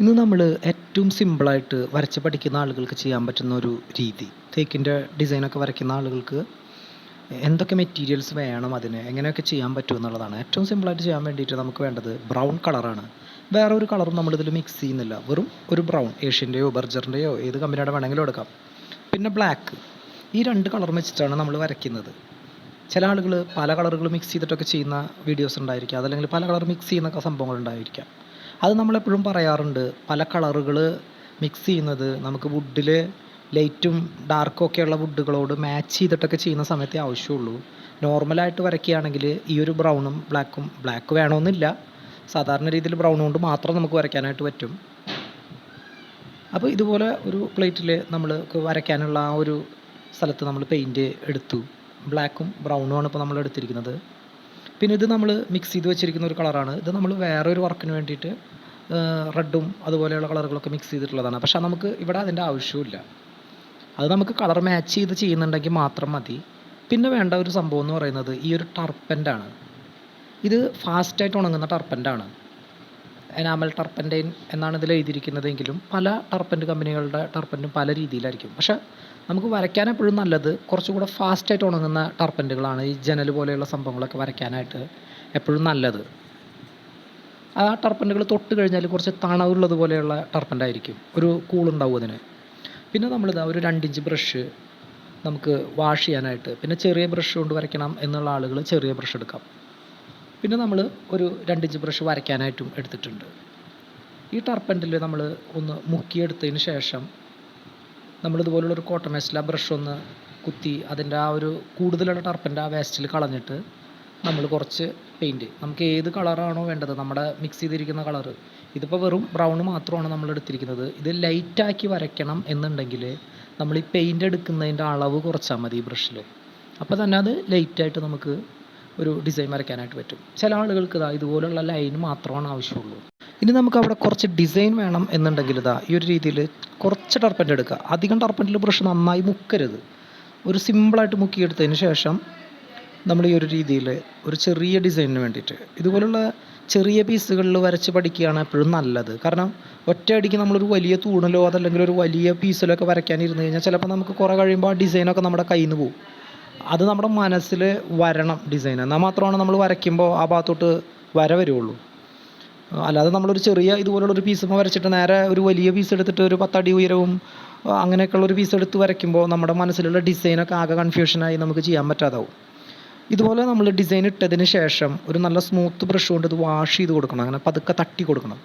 ഇന്ന് നമ്മൾ ഏറ്റവും സിമ്പിളായിട്ട് വരച്ച് പഠിക്കുന്ന ആളുകൾക്ക് ചെയ്യാൻ പറ്റുന്ന ഒരു രീതി, തേക്കിൻ്റെ ഡിസൈനൊക്കെ വരയ്ക്കുന്ന ആളുകൾക്ക് എന്തൊക്കെ മെറ്റീരിയൽസ് വേണം, അതിന് എങ്ങനെയൊക്കെ ചെയ്യാൻ പറ്റും എന്നുള്ളതാണ്. ഏറ്റവും സിമ്പിളായിട്ട് ചെയ്യാൻ വേണ്ടിയിട്ട് നമുക്ക് വേണ്ടത് ബ്രൗൺ കളറാണ്. വേറെ ഒരു കളറും നമ്മളിതിൽ മിക്സ് ചെയ്യുന്നില്ല, വെറും ഒരു ബ്രൗൺ, ഏഷ്യൻ്റെയോ ബർജറിൻ്റെയോ ഏത് കമ്പനിയുടെ വേണമെങ്കിലും എടുക്കാം. പിന്നെ ബ്ലാക്ക്, ഈ രണ്ട് കളറും വെച്ചിട്ടാണ് നമ്മൾ വരയ്ക്കുന്നത്. ചില ആളുകൾ പല കളറുകൾ മിക്സ് ചെയ്തിട്ടൊക്കെ ചെയ്യുന്ന വീഡിയോസ് ഉണ്ടായിരിക്കാം, അതല്ലെങ്കിൽ പല കളർ മിക്സ് ചെയ്യുന്ന സംഭവങ്ങൾ ഉണ്ടായിരിക്കാം. അത് നമ്മളെപ്പോഴും പറയാറുണ്ട്, പല കളറുകൾ മിക്സ് ചെയ്യുന്നത് നമുക്ക് വുഡിൽ ലൈറ്റും ഡാർക്കും ഒക്കെയുള്ള വുഡുകളോട് മാച്ച് ചെയ്തിട്ടൊക്കെ ചെയ്യുന്ന സമയത്തേ ആവശ്യമുള്ളൂ. നോർമലായിട്ട് വരയ്ക്കുകയാണെങ്കിൽ ഈ ഒരു ബ്രൗണും ബ്ലാക്കും, ബ്ലാക്ക് വേണമെന്നില്ല, സാധാരണ രീതിയിൽ ബ്രൗൺ കൊണ്ട് മാത്രം നമുക്ക് വരയ്ക്കാനായിട്ട് പറ്റും. അപ്പോൾ ഇതുപോലെ ഒരു പ്ലേറ്റിൽ നമ്മൾ വരയ്ക്കാനുള്ള ആ ഒരു സ്ഥലത്ത് നമ്മൾ പെയിൻറ്റ് എടുത്തു. ബ്ലാക്കും ബ്രൗണുമാണ് ഇപ്പോൾ നമ്മൾ എടുത്തിരിക്കുന്നത്. പിന്നെ ഇത് നമ്മൾ മിക്സ് ചെയ്ത് വെച്ചിരിക്കുന്ന ഒരു കളറാണ്. ഇത് നമ്മൾ വേറൊരു വർക്കിന് വേണ്ടിയിട്ട് റെഡും അതുപോലെയുള്ള കളറുകളൊക്കെ മിക്സ് ചെയ്തിട്ടുള്ളതാണ്. പക്ഷേ നമുക്ക് ഇവിടെ അതിൻ്റെ ആവശ്യമില്ല, അത് നമുക്ക് കളർ മാച്ച് ചെയ്ത് ചെയ്യുന്നുണ്ടെങ്കിൽ മാത്രം മതി. പിന്നെ വേണ്ട ഒരു സംഭവം എന്ന് പറയുന്നത് ഈ ഒരു ടർപ്പൻ്റാണ്. ഇത് ഫാസ്റ്റായിട്ട് ഉണങ്ങുന്ന ടർപ്പൻ്റാണ്. എനാമൽ ടർപ്പൻ്റൈൻ എന്നാണ് ഇതിൽ എഴുതിയിരിക്കുന്നതെങ്കിലും പല ടർപ്പൻ്റ് കമ്പനികളുടെ ടർപ്പൻ്റും പല രീതിയിലായിരിക്കും. പക്ഷേ നമുക്ക് വരയ്ക്കാൻ എപ്പോഴും നല്ലത് കുറച്ചുകൂടെ ഫാസ്റ്റായിട്ട് ഉണങ്ങുന്ന ടർപ്പൻ്റുകളാണ്. ഈ ജനൽ പോലെയുള്ള സംഭവങ്ങളൊക്കെ വരയ്ക്കാനായിട്ട് എപ്പോഴും നല്ലത്. ആ ടർപ്പൻ്റുകൾ തൊട്ട് കഴിഞ്ഞാൽ കുറച്ച് തണവുള്ളത് പോലെയുള്ള ടർപ്പൻ്റായിരിക്കും, ഒരു കൂളുണ്ടാവും അതിന്. പിന്നെ നമ്മളിതാ ഒരു 2 ഇഞ്ച് ബ്രഷ് നമുക്ക് വാഷ് ചെയ്യാനായിട്ട്, പിന്നെ ചെറിയ ബ്രഷ് കൊണ്ട് വരയ്ക്കണം എന്നുള്ള ആളുകൾ ചെറിയ ബ്രഷ് എടുക്കാം. പിന്നെ നമ്മൾ ഒരു 2 ഇഞ്ച് ബ്രഷ് വരയ്ക്കാനായിട്ടും എടുത്തിട്ടുണ്ട്. ഈ ടർപ്പൻ്റിൽ നമ്മൾ ഒന്ന് മുക്കിയെടുത്തതിന് ശേഷം നമ്മളിതുപോലുള്ളൊരു കോട്ടൺ വേസ്റ്റിൽ ആ ബ്രഷ് ഒന്ന് കുത്തി അതിൻ്റെ ആ ഒരു കൂടുതലുള്ള ടർപ്പൻ്റെ ആ വേസ്റ്റിൽ കളഞ്ഞിട്ട് നമ്മൾ കുറച്ച് പെയിൻറ്റ്, നമുക്ക് ഏത് കളറാണോ വേണ്ടത്, നമ്മുടെ മിക്സ് ചെയ്തിരിക്കുന്ന കളറ്, ഇതിപ്പോൾ വെറും ബ്രൗൺ മാത്രമാണ് നമ്മൾ എടുത്തിരിക്കുന്നത്. ഇത് ലൈറ്റാക്കി വരയ്ക്കണം എന്നുണ്ടെങ്കിൽ നമ്മൾ ഈ പെയിൻ്റ് എടുക്കുന്നതിൻ്റെ അളവ് കുറച്ചാൽ മതി ഈ ബ്രഷിൽ. അപ്പോൾ തന്നെ അത് ലൈറ്റായിട്ട് നമുക്ക് ഒരു ഡിസൈൻ വരയ്ക്കാനായിട്ട് പറ്റും. ചില ആളുകൾക്ക് ഇതുപോലുള്ള ലൈൻ മാത്രമാണ് ആവശ്യമുള്ളൂ. ഇനി നമുക്ക് അവിടെ കുറച്ച് ഡിസൈൻ വേണം എന്നുണ്ടെങ്കിൽ ഈ ഒരു രീതിയിൽ കുറച്ച് ടർപ്പൻ്റ് എടുക്കുക. അധികം ടർപ്പൻ്റിൽ ബ്രഷ് നന്നായി മുക്കരുത്, ഒരു സിമ്പിളായിട്ട് മുക്കിയെടുത്തതിന് ശേഷം നമ്മൾ ഈ ഒരു രീതിയിൽ ഒരു ചെറിയ ഡിസൈനിന് വേണ്ടിയിട്ട് ഇതുപോലുള്ള ചെറിയ പീസുകളിൽ വരച്ച് പഠിക്കുകയാണ് എപ്പോഴും നല്ലത്. കാരണം ഒറ്റയടിക്ക് നമ്മളൊരു വലിയ തൂണിലോ അതല്ലെങ്കിൽ ഒരു വലിയ പീസിലോ ഒക്കെ വരയ്ക്കാനിരുന്ന് കഴിഞ്ഞാൽ ചിലപ്പോൾ നമുക്ക് കുറേ കഴിയുമ്പോൾ ആ ഡിസൈനൊക്കെ നമ്മുടെ കയ്യിൽ നിന്ന് പോകും. അത് നമ്മുടെ മനസ്സിൽ വരണം ഡിസൈൻ, എന്നാൽ മാത്രമാണ് നമ്മൾ വരയ്ക്കുമ്പോൾ ആ ഭാഗത്തോട്ട് വരുള്ളൂ. അല്ലാതെ നമ്മളൊരു ചെറിയ ഇതുപോലുള്ളൊരു പീസുമ്പോൾ വരച്ചിട്ട് നേരെ ഒരു വലിയ പീസ് എടുത്തിട്ട് ഒരു 10 അടി ഉയരവും അങ്ങനെയൊക്കെയുള്ളൊരു പീസ് എടുത്ത് വരയ്ക്കുമ്പോൾ നമ്മുടെ മനസ്സിലുള്ള ഡിസൈനൊക്കെ ആകെ കൺഫ്യൂഷനായി നമുക്ക് ചെയ്യാൻ പറ്റാതാവും. ഇതുപോലെ നമ്മൾ ഡിസൈൻ ഇട്ടതിന് ശേഷം ഒരു നല്ല സ്മൂത്ത് ബ്രഷ് കൊണ്ട് ഇത് വാഷ് ചെയ്ത് കൊടുക്കണം, അങ്ങനെ പതുക്കെ തട്ടി കൊടുക്കണം.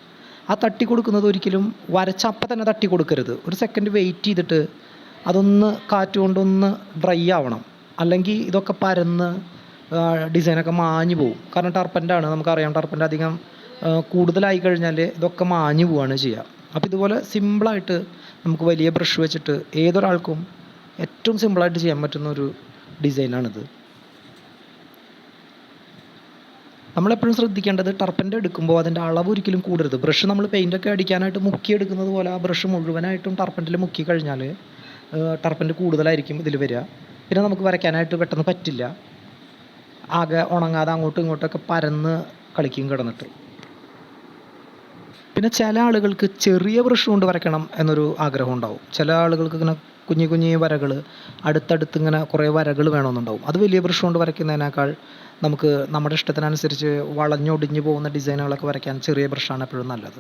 ആ തട്ടി കൊടുക്കുന്നത് ഒരിക്കലും വരച്ചപ്പം തന്നെ തട്ടി കൊടുക്കരുത്, ഒരു സെക്കൻഡ് വെയിറ്റ് ചെയ്തിട്ട് അതൊന്ന് കാറ്റ് കൊണ്ടൊന്ന് ഡ്രൈ ആവണം. അല്ലെങ്കിൽ ഇതൊക്കെ പരന്ന് ഡിസൈനൊക്കെ മാഞ്ഞു പോകും. കാരണം ടർപ്പൻ്റാണ്, നമുക്കറിയാം ടർപ്പൻ്റ് അധികം കൂടുതലായി കഴിഞ്ഞാൽ ഇതൊക്കെ മാഞ്ഞു പോവുകയാണ് ചെയ്യുക. അപ്പോൾ ഇതുപോലെ സിമ്പിളായിട്ട് നമുക്ക് വലിയ ബ്രഷ് വെച്ചിട്ട് ഏതൊരാൾക്കും ഏറ്റവും സിമ്പിളായിട്ട് ചെയ്യാൻ പറ്റുന്ന ഒരു ഡിസൈനാണിത്. നമ്മളെപ്പോഴും ശ്രദ്ധിക്കേണ്ടത് ടർപ്പൻ്റ് എടുക്കുമ്പോൾ അതിൻ്റെ അളവ് ഒരിക്കലും കൂടരുത്. ബ്രഷ് നമ്മൾ പെയിൻ്റൊക്കെ അടിക്കാനായിട്ട് മുക്കിയെടുക്കുന്നത് പോലെ ആ ബ്രഷ് മുഴുവനായിട്ടും ടർപ്പൻ്റിൽ മുക്കി കഴിഞ്ഞാൽ ടർപ്പൻ്റ് കൂടുതലായിരിക്കും ഇതിൽ വരിക. പിന്നെ നമുക്ക് വരയ്ക്കാനായിട്ട് പെട്ടെന്ന് പറ്റില്ല, ആകെ ഉണങ്ങാതെ അങ്ങോട്ടും ഇങ്ങോട്ടൊക്കെ പരന്ന് കളിക്കും കിടന്നിട്ട്. പിന്നെ ചില ആളുകൾക്ക് ചെറിയ ബ്രഷ് കൊണ്ട് വരയ്ക്കണം എന്നൊരു ആഗ്രഹം ഉണ്ടാവും. ചില ആളുകൾക്ക് ഇങ്ങനെ കുഞ്ഞു വരകൾ, അടുത്തടുത്ത് ഇങ്ങനെ കുറേ വരകൾ വേണമെന്നുണ്ടാവും. അത് വലിയ ബ്രഷ് കൊണ്ട് വരയ്ക്കുന്നതിനേക്കാൾ നമുക്ക് നമ്മുടെ ഇഷ്ടത്തിനനുസരിച്ച് വളഞ്ഞൊടിഞ്ഞ് പോകുന്ന ഡിസൈനുകളൊക്കെ വരയ്ക്കാൻ ചെറിയ ബ്രഷാണ് എപ്പോഴും നല്ലത്.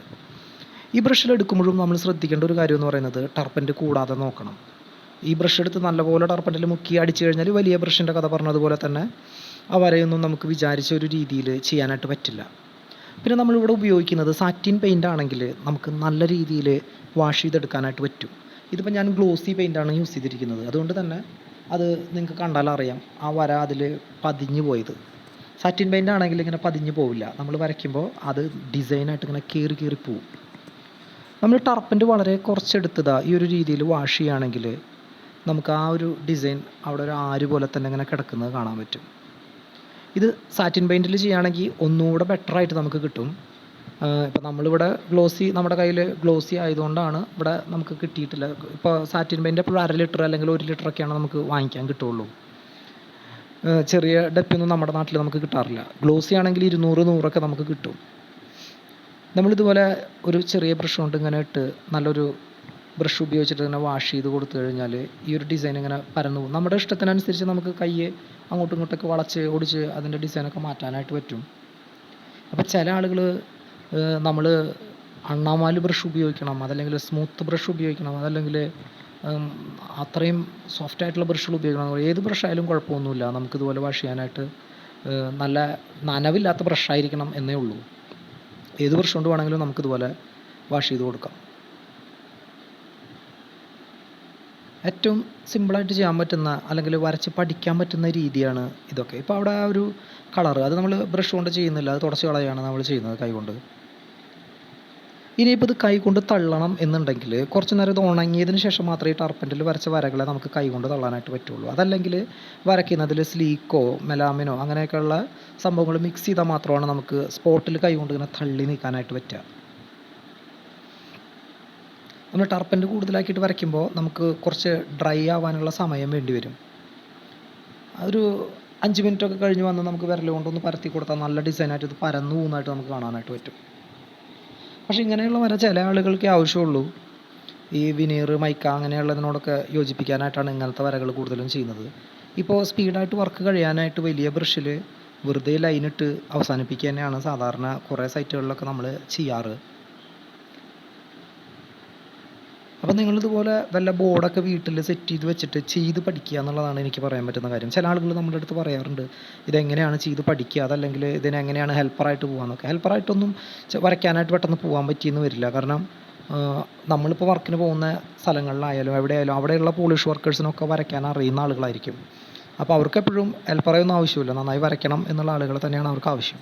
ഈ ബ്രഷിലെടുക്കുമ്പോഴും നമ്മൾ ശ്രദ്ധിക്കേണ്ട ഒരു കാര്യം എന്ന് പറയുന്നത് ടർപ്പൻ്റ് കൂടാതെ നോക്കണം. ഈ ബ്രഷ് എടുത്ത് നല്ലപോലെ ടർപ്പൻ്റിൽ മുക്കി അടിച്ചു കഴിഞ്ഞാൽ വലിയ ബ്രഷിൻ്റെ കഥ പറഞ്ഞതുപോലെ തന്നെ ആ വരയൊന്നും നമുക്ക് വിചാരിച്ച ഒരു രീതിയിൽ ചെയ്യാനായിട്ട് പറ്റില്ല. പിന്നെ നമ്മളിവിടെ ഉപയോഗിക്കുന്നത് സാറ്റിൻ പെയിൻ്റ് ആണെങ്കിൽ നമുക്ക് നല്ല രീതിയിൽ വാഷ് ചെയ്തെടുക്കാനായിട്ട് പറ്റും. ഇതിപ്പോൾ ഞാൻ ഗ്ലോസി പെയിൻ്റാണ് യൂസ് ചെയ്തിരിക്കുന്നത്, അതുകൊണ്ട് തന്നെ അത് നിങ്ങൾക്ക് കണ്ടാൽ അറിയാം ആ വര അതിൽ പതിഞ്ഞു പോയത്. സാറ്റിൻ പെയിൻ്റ് ആണെങ്കിൽ ഇങ്ങനെ പതിഞ്ഞു പോവില്ല, നമ്മൾ വരയ്ക്കുമ്പോൾ അത് ഡിസൈനായിട്ട് ഇങ്ങനെ കീറി പോവും. നമ്മൾ ടർപ്പൻ്റ് വളരെ കുറച്ചെടുത്തതാ ഈ ഒരു രീതിയിൽ വാഷ് ചെയ്യുകയാണെങ്കിൽ നമുക്ക് ആ ഒരു ഡിസൈൻ അവിടെ ഒരു ആര് പോലെ തന്നെ ഇങ്ങനെ കിടക്കുന്നത് കാണാൻ പറ്റും. ഇത് സാറ്റിൻ പെയിൻറ്റിൽ ചെയ്യുകയാണെങ്കിൽ ഒന്നുകൂടെ ബെറ്ററായിട്ട് നമുക്ക് കിട്ടും. ഇപ്പോൾ നമ്മളിവിടെ നമ്മുടെ കയ്യിൽ ഗ്ലോസി ആയതുകൊണ്ടാണ് ഇവിടെ നമുക്ക് കിട്ടിയിട്ടില്ല. ഇപ്പോൾ സാറ്റിൻ പെയിൻ്റ് എപ്പോഴും 1/2 ലിറ്റർ അല്ലെങ്കിൽ 1 ലിറ്ററൊക്കെയാണ് നമുക്ക് വാങ്ങിക്കാൻ കിട്ടുള്ളൂ. ചെറിയ ഡപ്പിയൊന്നും നമ്മുടെ നാട്ടിൽ നമുക്ക് കിട്ടാറില്ല. ഗ്ലോസി ആണെങ്കിൽ 200 100 നമുക്ക് കിട്ടും. നമ്മളിതുപോലെ ഒരു ചെറിയ ബ്രഷ് കൊണ്ട് ഇങ്ങനെ ഇട്ട് നല്ലൊരു ബ്രഷ് ഉപയോഗിച്ചിട്ട് ഇങ്ങനെ വാഷ് ചെയ്ത് കൊടുത്തു കഴിഞ്ഞാൽ ഈ ഒരു ഡിസൈൻ ഇങ്ങനെ പരന്നു പോകും. നമ്മുടെ ഇഷ്ടത്തിനനുസരിച്ച് നമുക്ക് കയ്യ് അങ്ങോട്ടും ഇങ്ങോട്ടൊക്കെ വളച്ച് ഒടിച്ച് അതിൻ്റെ ഡിസൈനൊക്കെ മാറ്റാനായിട്ട് പറ്റും. അപ്പോൾ ചില ആളുകൾ നമ്മൾ അണ്ണാമാല് ബ്രഷ് ഉപയോഗിക്കണം, അതല്ലെങ്കിൽ സ്മൂത്ത് ബ്രഷ് ഉപയോഗിക്കണം, അതല്ലെങ്കിൽ അത്രയും സോഫ്റ്റ് ആയിട്ടുള്ള ബ്രഷുകൾ ഉപയോഗിക്കണം. ഏത് ബ്രഷ് ആയാലും കുഴപ്പമൊന്നുമില്ല, നമുക്കിതുപോലെ വാഷ് ചെയ്യാനായിട്ട് നല്ല നനവില്ലാത്ത ബ്രഷായിരിക്കണം എന്നേ ഉള്ളൂ. ഏത് ബ്രഷ് കൊണ്ട് വേണമെങ്കിലും നമുക്കിതുപോലെ വാഷ് ചെയ്ത് കൊടുക്കാം. ഏറ്റവും സിമ്പിളായിട്ട് ചെയ്യാൻ പറ്റുന്ന അല്ലെങ്കിൽ വരച്ച് പഠിക്കാൻ പറ്റുന്ന രീതിയാണ് ഇതൊക്കെ. ഇപ്പോൾ അവിടെ ആ ഒരു കളറ് അത് നമ്മൾ ബ്രഷ് കൊണ്ട് ചെയ്യുന്നില്ല, അത് തുടച്ച് കളയാണ് നമ്മൾ ചെയ്യുന്നത് കൈകൊണ്ട്. ഇനിയിപ്പോൾ ഇത് കൈകൊണ്ട് തള്ളണം എന്നുണ്ടെങ്കിൽ കുറച്ച് നേരം ഇത് ഉണങ്ങിയതിന് ശേഷം മാത്രമേ ഈ ടർപ്പൻറ്റിൽ വരച്ച വരകളെ നമുക്ക് കൈകൊണ്ട് തള്ളാനായിട്ട് പറ്റുള്ളൂ. അതല്ലെങ്കിൽ വരയ്ക്കുന്നതിൽ സ്ലീക്കോ മെലാമിനോ അങ്ങനെയൊക്കെയുള്ള സംഭവങ്ങൾ മിക്സ് ചെയ്താൽ മാത്രമാണ് നമുക്ക് സ്പോട്ടിൽ കൈകൊണ്ട് ഇങ്ങനെ തള്ളി നീക്കാനായിട്ട് പറ്റുക. നമ്മൾ ടർപ്പൻറ്റ് കൂടുതലാക്കിയിട്ട് വരയ്ക്കുമ്പോൾ നമുക്ക് കുറച്ച് ഡ്രൈ ആവാനുള്ള സമയം വേണ്ടി വരും. ഒരു 5 മിനിറ്റൊക്കെ കഴിഞ്ഞ് വന്ന് നമുക്ക് വിരൽ കൊണ്ടൊന്ന് പരത്തി കൊടുത്താൽ നല്ല ഡിസൈനായിട്ട് ഇത് പരന്നു പോകുന്നതായിട്ട് നമുക്ക് കാണാനായിട്ട് പറ്റും. പക്ഷേ ഇങ്ങനെയുള്ള വര ചില ആളുകൾക്ക് ആവശ്യമുള്ളൂ. ഈ വിനീർ മൈക്ക അങ്ങനെയുള്ളതിനോടൊക്കെ യോജിപ്പിക്കാനായിട്ടാണ് ഇങ്ങനത്തെ വരകൾ കൂടുതലും ചെയ്യുന്നത്. ഇപ്പോൾ സ്പീഡായിട്ട് വർക്ക് കഴിയാനായിട്ട് വലിയ ബ്രഷിൽ വെറുതെ ലൈനിട്ട് അവസാനിപ്പിക്കുക തന്നെയാണ് സാധാരണ കുറേ സൈറ്റുകളിലൊക്കെ നമ്മൾ ചെയ്യാറ്. അപ്പോൾ നിങ്ങളിതുപോലെ വല്ല ബോർഡൊക്കെ വീട്ടിൽ സെറ്റ് ചെയ്ത് വെച്ചിട്ട് ചെയ്ത് പഠിക്കുക എന്നുള്ളതാണ് എനിക്ക് പറയാൻ പറ്റുന്ന കാര്യം. ചില ആളുകൾ നമ്മുടെ അടുത്ത് പറയാറുണ്ട് ഇതെങ്ങനെയാണ് ചെയ്ത് പഠിക്കുക, അതല്ലെങ്കിൽ ഇതിനെങ്ങനെയാണ് ഹെൽപ്പറായിട്ട് പോകാമെന്നൊക്കെ. ഹെൽപ്പറായിട്ടൊന്നും വരയ്ക്കാനായിട്ട് പെട്ടെന്ന് പോകാൻ പറ്റിയെന്ന് വരില്ല. കാരണം നമ്മളിപ്പോൾ വർക്കിന് പോകുന്ന സ്ഥലങ്ങളിലായാലും എവിടെയായാലും അവിടെയുള്ള പോളിഷ് വർക്കേഴ്സിനൊക്കെ വരയ്ക്കാൻ അറിയുന്ന ആളുകളായിരിക്കും. അപ്പോൾ അവർക്ക് എപ്പോഴും ഹെൽപ്പറൊന്നും ആവശ്യമില്ല, നന്നായി വരയ്ക്കണം എന്നുള്ള ആളുകൾ തന്നെയാണ് അവർക്ക് ആവശ്യം.